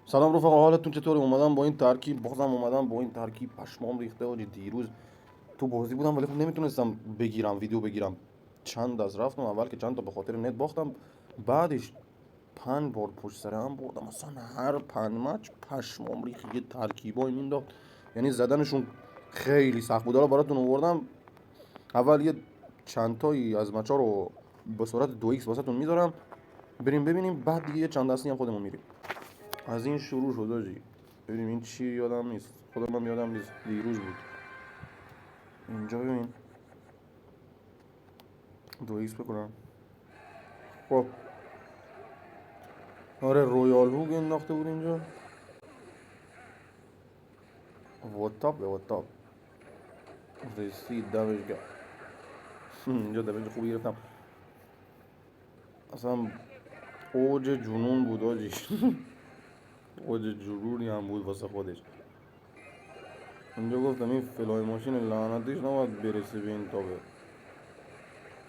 سلام رفقا، حالتون چطوره؟ اومدم با این ترکیب، بازم اومدم با این ترکیب. پشمام ریخته حاجی. دیروز تو بازی بودم ولی خب نمیتونستم بگیرم ویدیو بگیرم. چند از رفتم اول که چند تا به خاطر نت باختم. بعدش 5 بار پشت سر هم بردم. اصلا هر 5 مچ پشمام ریخت. یه ترکیبای مینداخت، یعنی زدنشون خیلی سخت بود. حالا براتون آوردم. اول یه چند تایی از مچا رو به صورت 2x واسهتون میذارم، بریم ببینیم. بعد دیگه یه چند دستی هم خودمون میریم. از این شروع شد آجی. ببینیم این چی، یادم نیست، خودم هم یادم نیست، دیروز بود. اینجا ببین 2x بکنم. خب آره، رویال هوگ انداخته بود اینجا. واتاپ به واتاپ رسید دمش گرم. اینجا دمش خوبی گرفتم. اصلا اوج جنون بود آجی. اوج جرونی هم بود واسه خودش. اینجا گفتم این فلای ماشین لعنتیش نباید برسه به این تابه.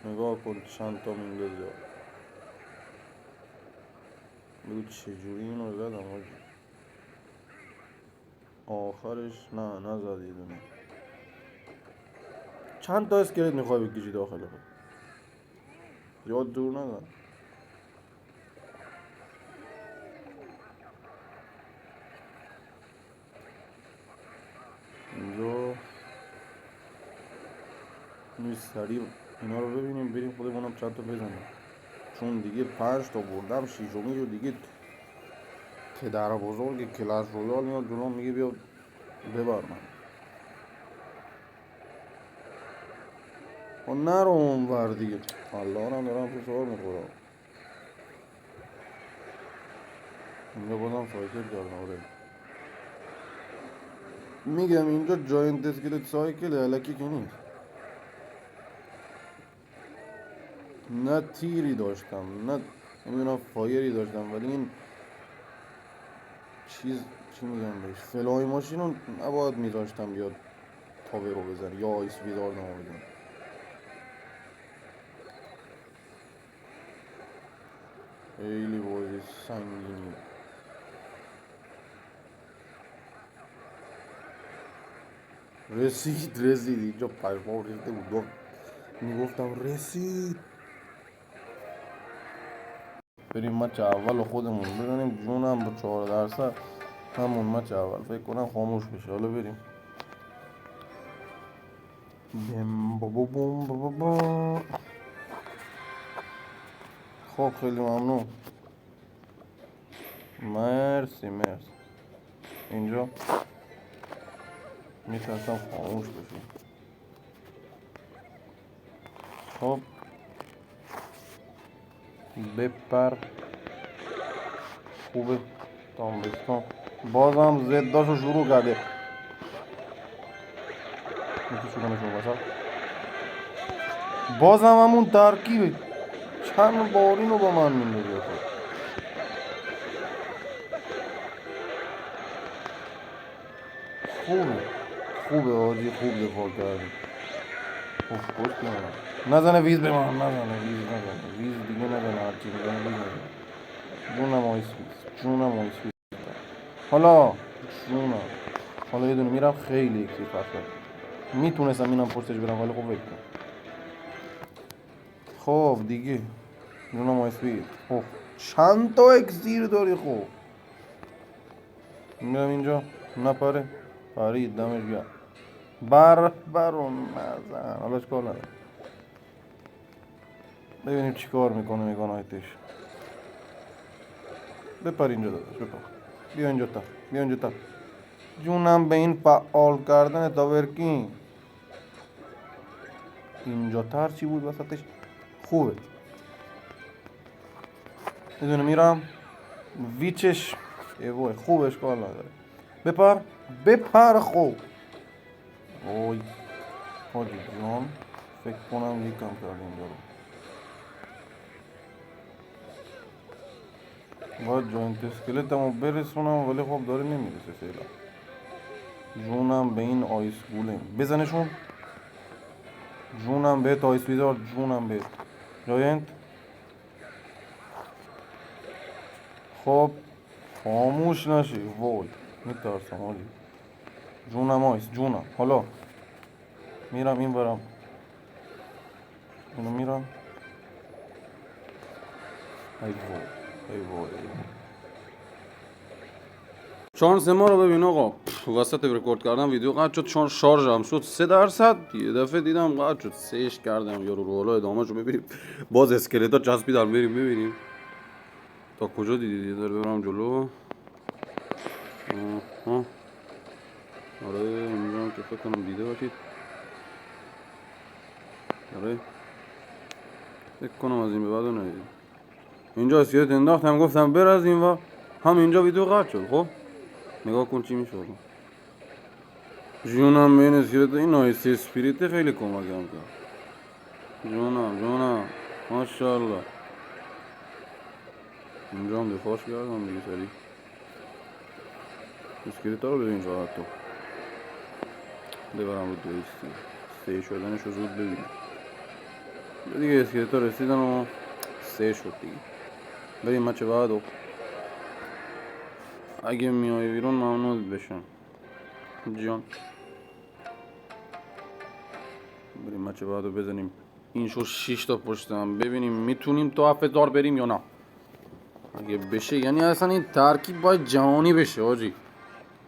نگاه کن چند تا میندازه. بگو چجوری اینو زدم آجی. آخرش نه نزد یه دونه. چند تا اسکلت میخوای بکشی داخل خود؟ زیاد دور نزن. اینجا نیست. سریع اینا رو ببینیم بریم خودمونم چند تا بزنیم، چون دیگه 5 تا بردم. شیشمی رو دیگه پدر بزرگ کلاس رویال میاد جلوم میگه بیا ببر من. خب نرو اونور دیگه. الله هم دارم فشار میخورم. اینجا بازم سایکل کردم. آره میگم اینجا جاینت اسکلت سایکل الکی که نیست. نه تیری داشتم نه نمیدونم فایری داشتم، ولی این چی میگم بهش، فلای ماشین رو نباید میذاشتم بیاد تاوه رو بزنه یا آیس ویزارد رو بزنه. خیلی بازی سنگینی. رسید اینجا پشمام ریخته بود. میگفتم رسید. بریم مچ اول خودمون بزنیم جونم با 4%. همون مچ اول فکر کنم خاموش بشه. حالا بریم. بم بابا بوم بابا بوم. خب خیلی ممنون. مرسی. اینجا میترسم خاموش بشه. خب بپر. خوبه. تابستون بازم زداشو شروع کرده. میکشونمشون وسط. بازم همون ترکیبه. چند بار اینو با من میندازه. خوبه آجی، خوب دفاع کردی. خوش نزنه ویز به من. نزنه ویز دیگه نزنه. هرچی بزنه ویز نزنه. جونم آیس ویز. حالا حالا یه دونه میرم خیلی اکسیر پس. میتونستم اینم پشتش برم ولی خب بکنم. خب دیگه جونم آیس ویز. خب چند تا اکسیر داری؟ خب میرم اینجا نپره. پرید دمش گرم. برون نزن. حالا چکار نداره. ببینیم چی کار میکنه آیتش. بپر اینجا داداش بپر. بیا اینجا تا جونم به این فعال کردن تاورکین. اینجا تر چی بود وسطش؟ خوبه. میدونه میرم ویچش. وای خوبش کار نداره. بپر خوب. اوی حاجی جان فکر کنم یکم کرد اینجا رو. باید جوینت اسکلتمو برسونم ولی خب داره نمیرسه فعلا. جونم به این آیس گولم بزنشون. جونم بهت آیس ویزارد. جونم بهت جاینت. خب خاموش نشی وای میترسم آجی جونم آیس جونم حالا میرم این برم اینو میرم ای وای ای وای ای وای شانس ما رو ببین آقا وسط رکورد کردم ویدیو قطع شد چون شارژم شد 3% یه دفعه دیدم قطع شد 3ش کردم یارو رو حالا ادامه‌شو ببینیم باز اسکلتا چسبیدن بریم ببینیم تا کجا دیدی داره برم جلو آها آره اینجا که فکر کنم دیده باشید آره فکر کنم از این به بعد رو ندیدم اینجا اسکلت انداختم گفتم بر از این و هم اینجا ویدیو قطع شد خب نگاه کن چی میشه جونم به این اسکلت این نایس اسپریت خیلی کمکم کرد جونم ماشاءالله اینجا هم دفاعش کردم دیگه سریع اسکلت ها رو ببین فقط تو ببرم رو دویستی سه شدنش رو زود ببینیم دیگه اسکلت ها رسیدن و سه شد دیگه بریم مچه بعدو اگه میای بیرون ممنون بشم جان بریم مچه بعدو بزنیم این شو 6 تا پشتم ببینیم میتونیم تو 7000 بریم یا نه اگه بشه یعنی اصلا این ترکیب باید جهانی بشه آجی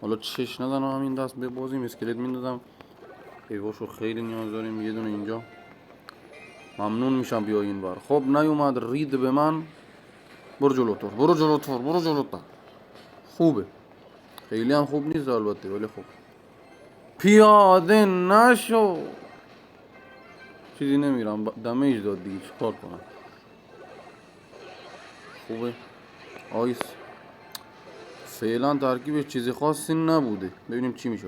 حالا چش نزنم همین دست ببازیم اسکلت میندازم ایواشو خیلی نیاز داریم یه دونه اینجا ممنون میشم بیا این بار خب نیومد رید به من برو جلوتر خوبه خیلی هم خوب نیست البته ولی خوب پیاده نشو چیزی نمیرم دمیج داد دیگه چیکار کنم خوبه آیس فعلا ترکیبش چیزی خاصی نبوده ببینیم چی میشه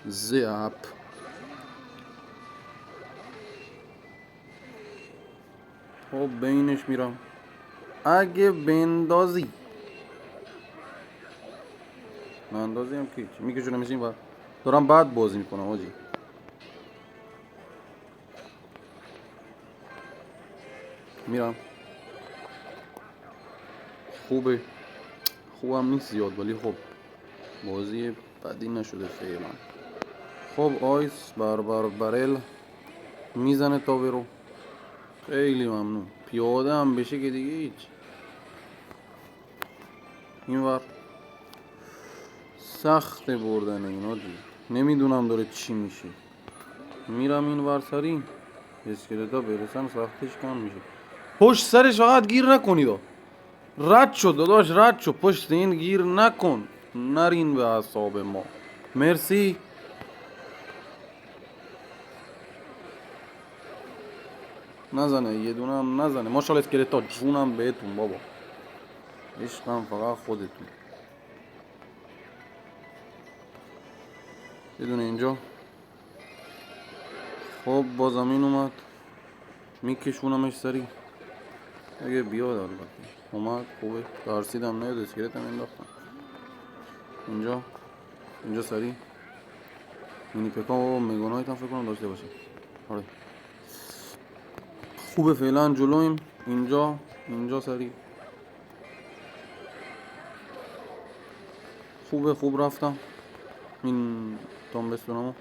زپ خب بینش میرم اگه بندازی اندازی هم که میکشونم این بر دارم بعد بازی میکنم آجی میرم خوبم نیست زیاد ولی خب بازی بدی نشده فعلا خب آیس برل میزنه تا برو خیلی ممنون پیاده هم بشه که دیگه هیچ این ور سخت بردن اینا دیگه نمیدونم داره چی میشه میرم این ور سری اسکلتا برسن سختش کم میشه پشت سرش فقط گیر نکنید رد شد داداش رد شد پشت این گیر نکن نرین به اعصاب ما مرسی نزنه یه دونه هم نزنه ماشاءالله اسکلتا جونم بهتون بابا عشقم فقط خودتون یه دونه اینجا خب با زمین اومد میکشونمش سری اگه بیاد البته اومد خوبه ترسیدم نیاد اسکلت هم انداختم اینجا سری مینی پکا و مگانایت هم فکر کنم داشته باشه آره خوبه فعلا جلویم اینجا سری خوب رفتم این تامبستونمو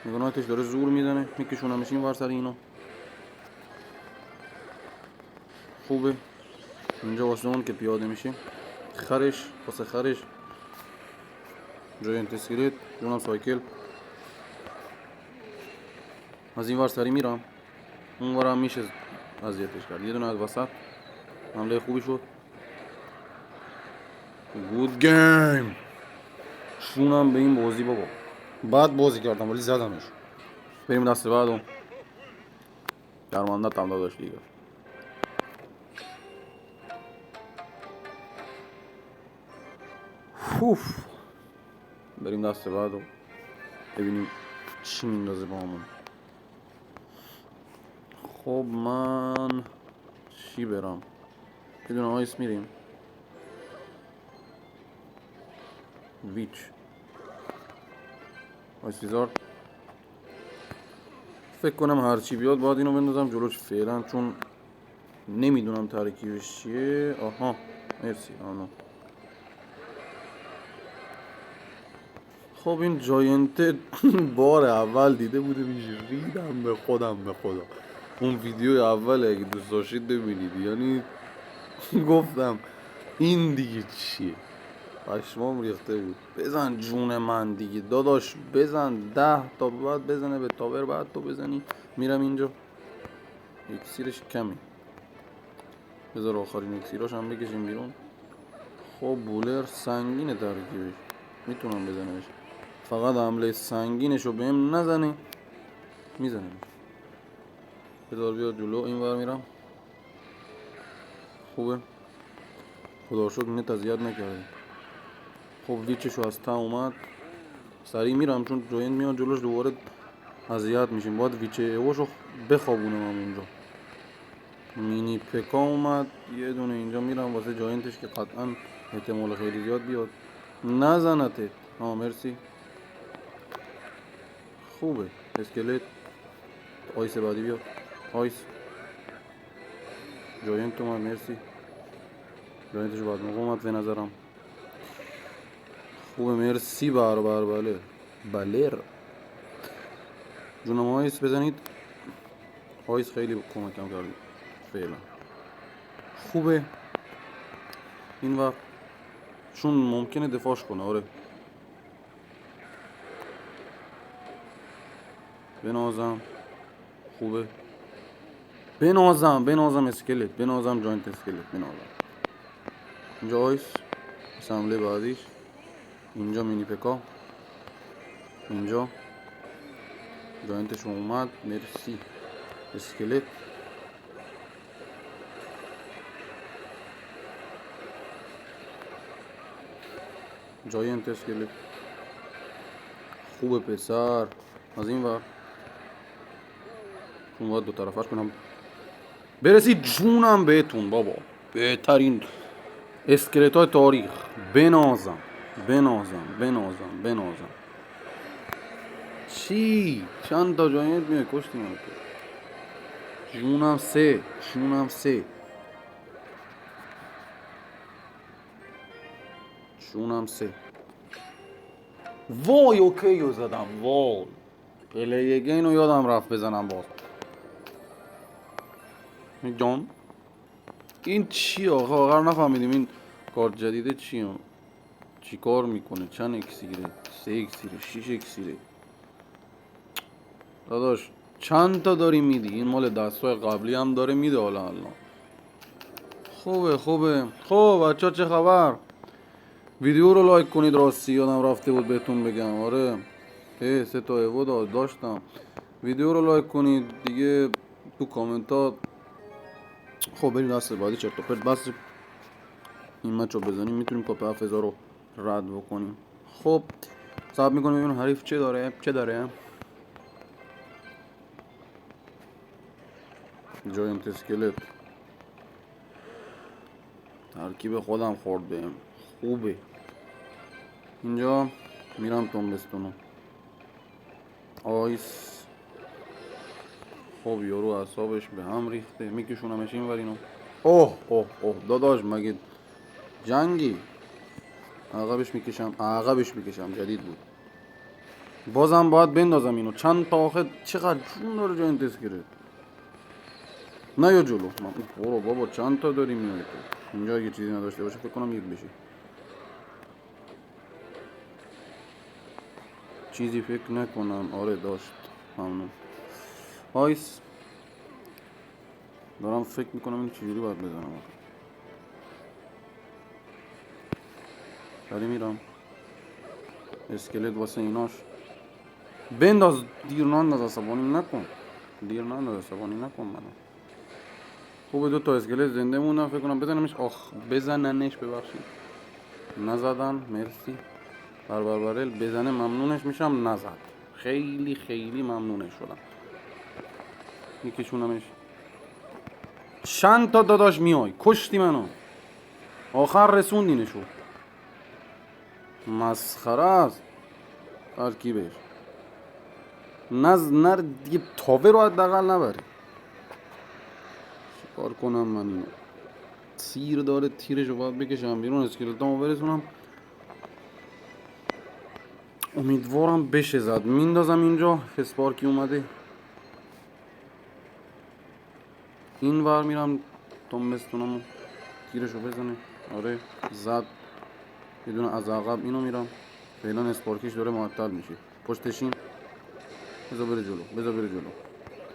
مگانایتش داره زور میزنه میکشونمش این ور سری اینو خوبه اینجا واسه اون که پیاده میشه واسه خرش جاینت اسکلت جونم سایکل از این ور سری میرم اون ورم میشه اذیتش کرد یه دونه از وسط حمله خوبی شد گود گیم شونم به این بازی بابا بعد بازی کردم ولی زدمش بریم دست بعدو درمانده تمدا داشت دیگه بریم دست بعدو ببینیم چی میندازه با همون خب من چی برم یه دونه آیس میریم ویچ آیس ویزارد فکر کنم هرچی بیاد باید اینو بندازم جلوش فعلا چون نمیدونم ترکیبش چیه آها مرسی آنو. خب این جاینت بار اول دیده بودمش ریدم به خودم به خدا. اون ویدیو اول اگه دوست داشتید ببینید، یعنی گفتم این دیگه چیه، پشمام ریخته بود. بزن جون من دیگه داداش، بزن 10 تا بعد بزنه به تاور، بعد تو بزنی. میرم اینجا اکسیرش کمی، بذار آخرین اکسیراش هم بکشیم بیرون. خب بولر سنگینه ترکیبش، میتونم بزنمش، فقط حمله سنگینشو بهم نزنه میزنمش. بذار بیاد جلو، این ور میرم. خوبه، خدا شکر نت اذیت نکرده. خب ویچشو از تا اومد، سریع میرم چون جوین میاد جلوش، دوباره اذیت میشیم. باید ویچه ایوشو بخوابونم اونجا. مینی پکا اومد یه دونه اینجا، میرم واسه جاینتش که قطعا احتمال خیلی زیاد بیاد نزنته. مرسی، خوبه. اسکلت آیس بعدی بیاد. آیس جاینت اومد، مرسی. جاینتشو بعد موقع اومد به نظرم. خوبه مرسی. بله بلر جونم. آیس بزنید، آیس خیلی کمکم کردی فعلا. خوبه این وقت چون ممکنه دفاعش کنه. آره بنازم، خوبه بنازم اسکلت، بنازم جاینت اسکلت، بنازم اینجا. آیس حمله بعدیش اینجا، مینی پکا اینجا، جاینتش اومد، مرسی. اسکلت جاینت اسکلت، خوبه پسر. از این ور چون باید دو طرفش کنم برسید جونم بهتون بابا. بهترین اسکلت های تاریخ. بنازم چی؟ چند تا جاینت میای کشتی من تو. جونم سه. وای اوکیو زدم. وای پلیگینو یادم رفت بزنم باز. جان این چی آقا؟ آخر نفهمیدیم این کارت جدیده چیه، چی کار میکنه، چند اکسیره، 3 اکسیره، 6 اکسیره. داداش چند تا داری میدی؟ این مال دستای قبلی هم داره میده. حالا خوبه. خب بچه ها چه خبر؟ ویدیو رو لایک کنید، راستی یادم رفته بود بهتون بگم. آره 3 تا ایو داشتم. ویدیو رو لایک کنید دیگه، تو کامنتات. خب بریم دست بعدی. چرت و پرت بس. این مچ رو بزنیم میتونیم کاپ 7000 رو رد بکنیم. خب صبر میکنیم ببینیم حریف چه داره. جاینت اسکلت ترکیب خودم خورد بهم، خوبه. اینجا میرم تنبستونو. آیس خب یارو اعصابش به هم ریخته، میکشونمش این ورینو. اوه داداش مگه جنگی؟ عقبش میکشم جدید بود. بازم باید بندازم اینو. چند تا آخه چقدر جون داره جاینت اسکلت. نه یا جلو برو بابا، چند تا داری میای تو. اینجا اگه چیزی نداشته باشه فکر کنم یک بشه. چیزی فکر نکنم. آره داشت. ممنون. آیس دارم فکر میکنم این چجوری باید بزنم. داری میرم اسکلت واسه ایناش بنداز. دیر نانداز، عصبانی نکن منو. خوبه 2 تا اسکلت زنده موندم. فکر کنم بزنمش. بزننش، ببخشید نزدن. مرسی. بربرل بزنه ممنونش میشم. نزد. خیلی ممنونش شدم. میکشونمش. چند تا داداش میای کشتی منو، آخر رسوندینشو. مسخره است ترکیبش. نر دیگه تاوه رو حداقل نبری. چیکار کنم من اینو؟ تیر داره، تیرش رو باید بکشم بیرون، اسکلتامو برسونم. امیدوارم بشه زد. میندازم اینجا. فسپارکی اومده این ور، میرم تنبستونمو تیرشو بزنه. آره زد یه دونه از عقب. اینو میرم فعلا اسپارکیش داره معطل میشه. پشتشین. بذار بره جلو، بذار بره جلو.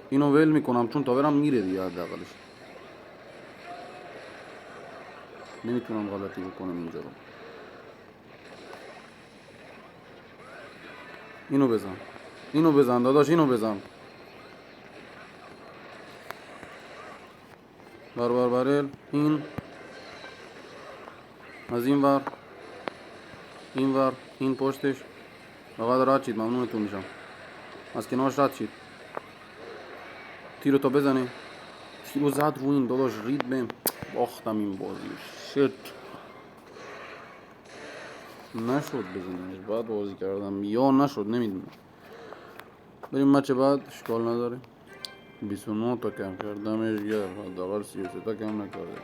اینو ول میکنم چون تاورم میره دیگه حداقلش. نمیتونم غلطی بکنم اینجا رو. اینو بزن، اینو بزن داداش، اینو بزن. برل. این از این ور، این ور، این پشتش. فقط رد شید، ممنونتون میشم. از کنارش رد شید. تیرو تا بزنه. تیرو زد رو این داداش، رید بهم. باختم این بازی. شت نشد بزنمش، بعد بازی کردم یا نشد نمیدونم. بریم مچ بعد، اشکال نداره. 29 تا کم کردمش، یا حداقل 33 تا کم نکرده.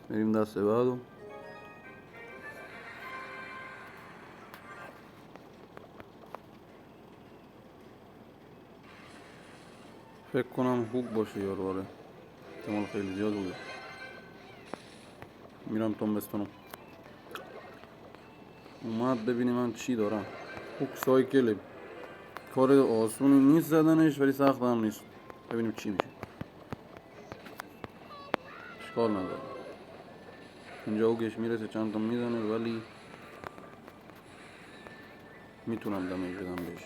بریم دست بعدو. فکر کنم خوب باشه یارو. آره احتمال خیلی زیاد بوده. میرم تنبستونم. اومد ببینیم من چی دارم. هوک سایکل کار آسونی نیست زدنش، ولی سخت هم نیست. ببینیم چی میشه. اشکال نداره. اینجا هوکش میرسه چند تا میزنه، ولی میتونم دمیج بدم بهش.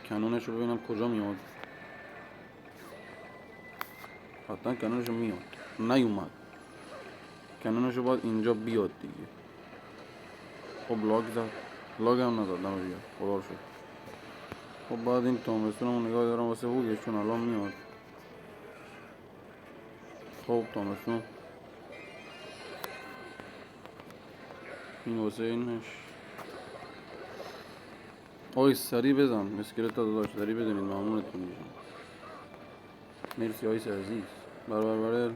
کنونش رو ببینم کجا میاد. حتما کنونش رو میاد. نیومد. کنونش رو باید اینجا بیاد دیگه. خب لاگ زد. لاگ هم نزد دمه بیاد. خدا رو شکر. خب بعد این تامستون نگاه دارم واسه هوکش، چون الان میاد. خب تامستون این واسه اینش. آی سری بزن اسکلت ها داداش، سری بزنید ممنونتون میشم. مرسی آیس عزیز. برل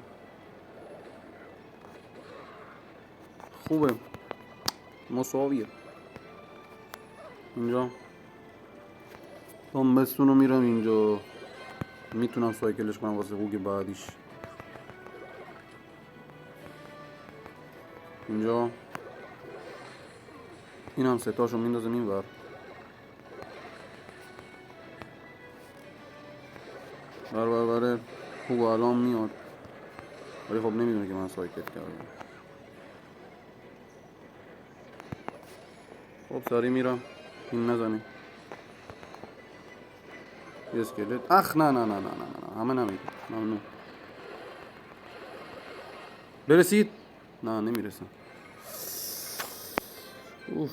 خوبه، مساویه. اینجا تامبستون رو میرم اینجا. میتونم سایکلش کنم واسه هوک بعدیش. اینجا این هم ستاشو میندازم این ور. برل هوک الان میاد، ولی خب نمیدونه که من سایکل کردم. خب سری میرم این نزنه. یه اسکلت. اخ نه نه نه نه نه نه همه نمیده. ممنون. برسید. نه نمیرسم. اوف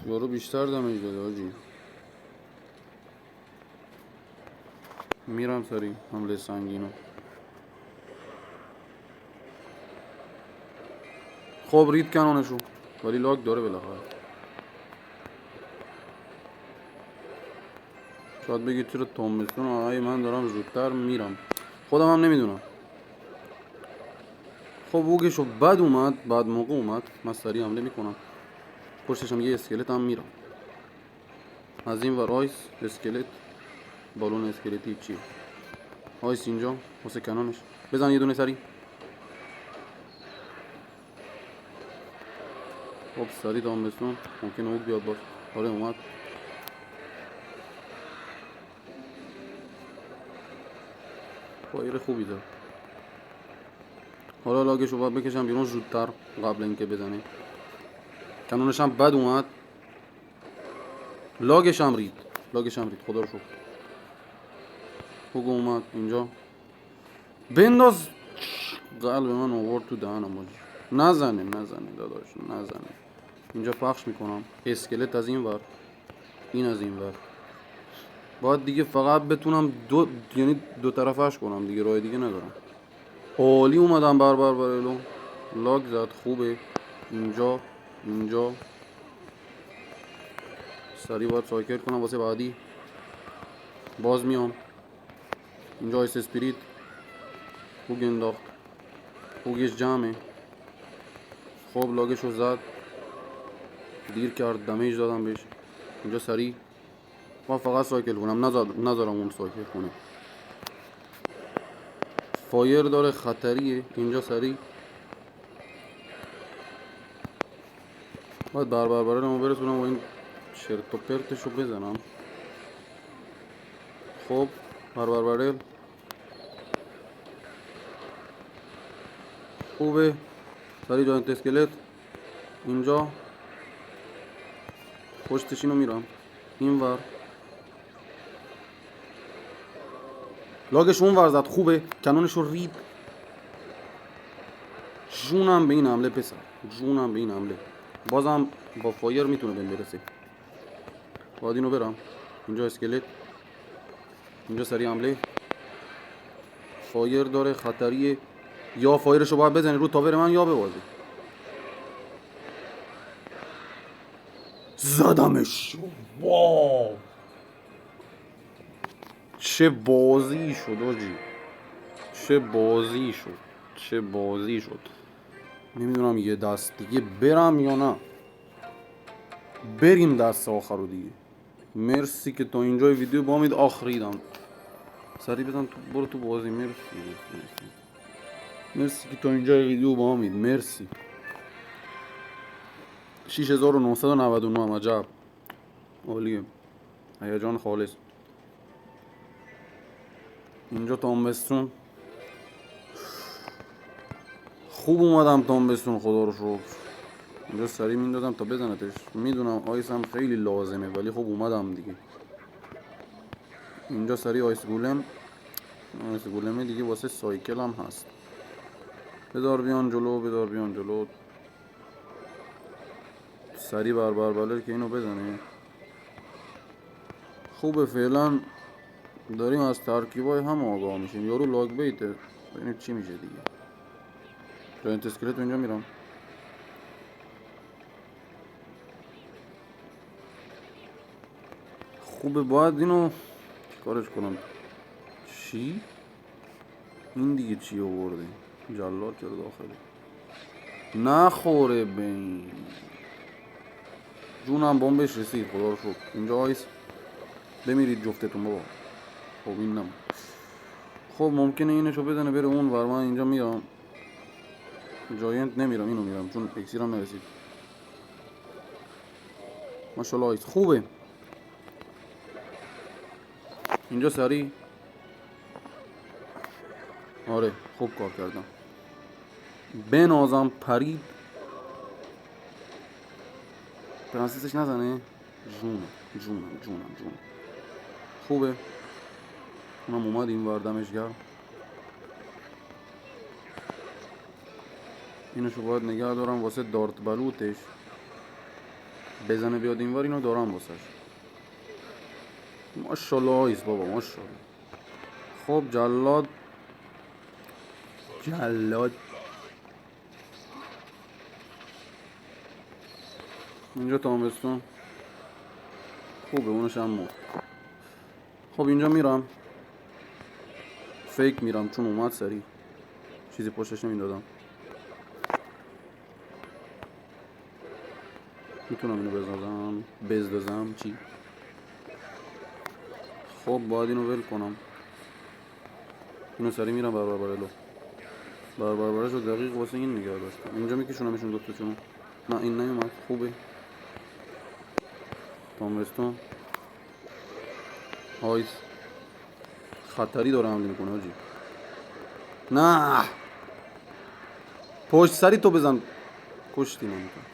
یارو بیشتر دمیج داده آجی. میرم سری حمله سنگینو. خب رید کنانشو، ولی لاگ داره بالاخره. شاید بگید چرا تامستون آقای من دارم زودتر میرم. خودم هم نمیدونم. خب هوگشو بد اومد، بعد موقع اومد. من سری حمله میکنم. پشتش هم یه اسکلت هم میرم. از این ور آیس اسکلت. بالون اسکلتی چیه؟ آیس اینجا واسه کنانش. بزن یه دونه سری. خب سری تامستون ممکنه هوگ بیاد باش. آره اومد. فایر خوبی دار. حالا لاگشو باید بکشم بیرون زودتر قبل اینکه بزنه. کنونش هم بد اومد. لاگش هم رید خدا رو شکر. هوگ اومد اینجا. بنداز. قلب من آورد تو دهنم آجی. نزنه داداش نزنه. اینجا پخش میکنم. اسکلت از این ور، این از این ور. باید دیگه فقط بتونم یعنی دو طرفش کنم دیگه، راه دیگه ندارم. عالی اومدم برلو. لاگ زد خوبه. اینجا سری باید سایکل کنم واسه بعدی. باز میام اینجا آیس اسپریت. هوگ انداخت، هوگش جمعه. خب لاگش رو زد، دیر کرد، دمیج دادم بهش. اینجا سریع من فقط سایکل کنم، نذارم اون سایکل کنه. فایر داره، خطریه. اینجا سریع باید بربربرلمو برسونم و این چرت و پرتشو بزنم. خب بربربرل خوبه، سریع جاینت اسکلت. اینجا پشتش اینو میرم این ور، لاگش اون ور زد. خوبه، کنونش رو رید. جونم به این حمله پسر، جونم به این حمله. بازم با فایر میتونه بهم برسه. باید اینو برم. اینجا اسکلت، اینجا سریع حمله. فایر داره، خطریه. یا فایرشو باید بزنی رو تاور من یا ببازی. زدمش. واو چه بازی شد آجی، چه بازی شد، چه بازی شد. نمیدونم یه دست دیگه برم یا نه. بریم دست آخر رو دیگه. مرسی که تا اینجای ویدیو با امید آخریدم. سریع بزن تو، برو تو بازی. مرسی که تا اینجای ویدیو با امید. مرسی. 6999 هم عجب عالیه، هیجان خالص. اینجا تامبستون خوب اومدم، تامبستون خدا رو شکر. اینجا سریع میندازم تا بزنتش. میدونم آیس هم خیلی لازمه ولی خب اومدم دیگه. اینجا سریع آیس گولمه دیگه واسه سایکل هم هست. بدار بیان جلو. سریع بربربلر که اینو بزنه. خوبه، فعلا داریم از ترکیبای هم آگاه میشیم. یارو لاگ بیته، ببینیم چی میشه دیگه. جاینت اسکلت اینجا میرم. خوبه، باید اینو کارش کنم. چی؟ این دیگه چی آورده؟ جلاد چرا داخله؟ نخوره به این. جونم بمبش رسید خدا رو شکر. اینجا آیس بمیرید جفتتون بابا. خب این نم. خب ممکنه اینشو بزنه بره اون ور. من اینجا میرم جاینت نمیرم، اینو میرم چون اکسیرم نرسید. ماشاءالله آیس خوبه. اینجا سریع. آره خوب کار کردم. بنازم پرید. پرنسسش نزنه. جونم. خوبه، اونم اومد این ور دمش گرم. اینشو باید نگه دارم واسه دارت بلوتش. بزنه بیاد این ور، اینو دارم واسش. ماشاءالله آیس بابا ماشاءالله. خب جلاد اینجا تامستون خوبه، اونش هم مرد. خب اینجا میرم فیک میرم چون اومد سریع، چیزی پشتش نمیدادم. میتونم اینو بزنم چی؟ خب باید اینو ول کنم. اینو سریع میرم بربربرش رو دقیق واسه این نگه داشتم. اینجا میکشونمشون دوتاشونو. نه این نیومد. خوبه. تامستون آیس خطری داره حمله میکنه آجی. نه پشت سری تو بزن. کشتی نمیکنه.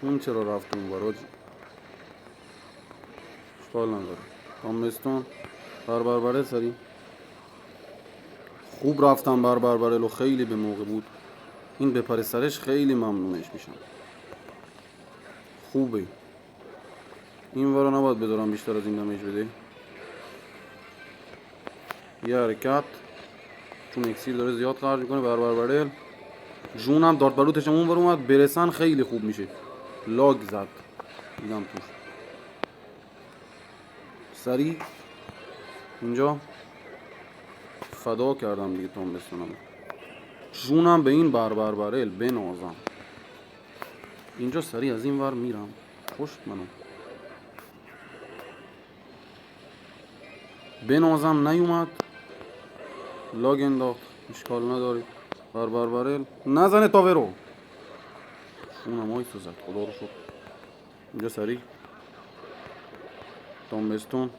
اون چرا رفت اون برا آجی؟ اشکال نداره. تامستون بربربره سری. خوب رفتم بربربرلو، خیلی به موقع بود. این بپره سرش خیلی ممنونش میشم. خوبه. این ورا نباید بذارم بیشتر از این دمیج بده. یه حرکت چون اکسیر داره زیاد خرج میکنه. بربربرل جونم دارت بلوتش اون ور اومد. برسن خیلی خوب میشه. لاگ زد. دیدم توش سریع اینجا فدا کردم دیگه تا بستونم جونم به این بربر برل بنازم اینجا سریع از این ور میرم خوشت منو بنازم نیومد لاگ انداخت اشکال نداره بربر برل نزنه تا ورو جونم های زد خدا رو شکر اینجا سریع تامبستون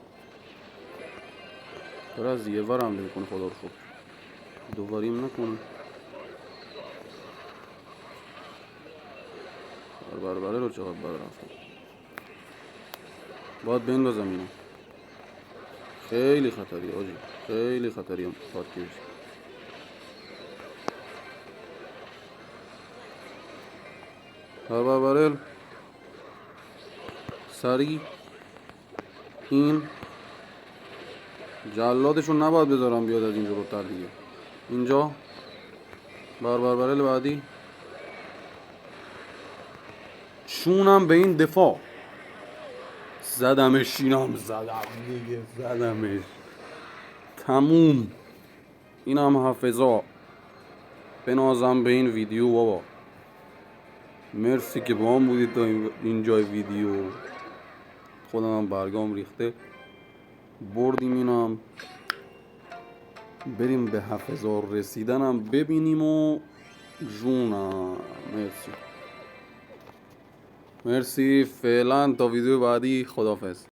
داره از یه ور حمله میکنه خدا رو شکر دوباریم نکنه بربره رو چقدر بر رفتم باید بندازم اینو خیلی خطریه آجی خیلی خطریه پارکی بشه بربرل سریع این جلادشون نباید بذارم بیاد از اینجا بتر دیگه اینجا بربرل بعدی چونم به این دفاع زدمش اینم زدم دیگه زدمش تموم اینم حافظا بنازم به این ویدیو بابا مرسی که با هم بودید تا اینجای ویدیو خودم هم برگام ریخته بردیم اینم بریم به 7000 رسیدنم ببینیم و جونم مرسی فعلا تا ویدیو بعدی خداحافظ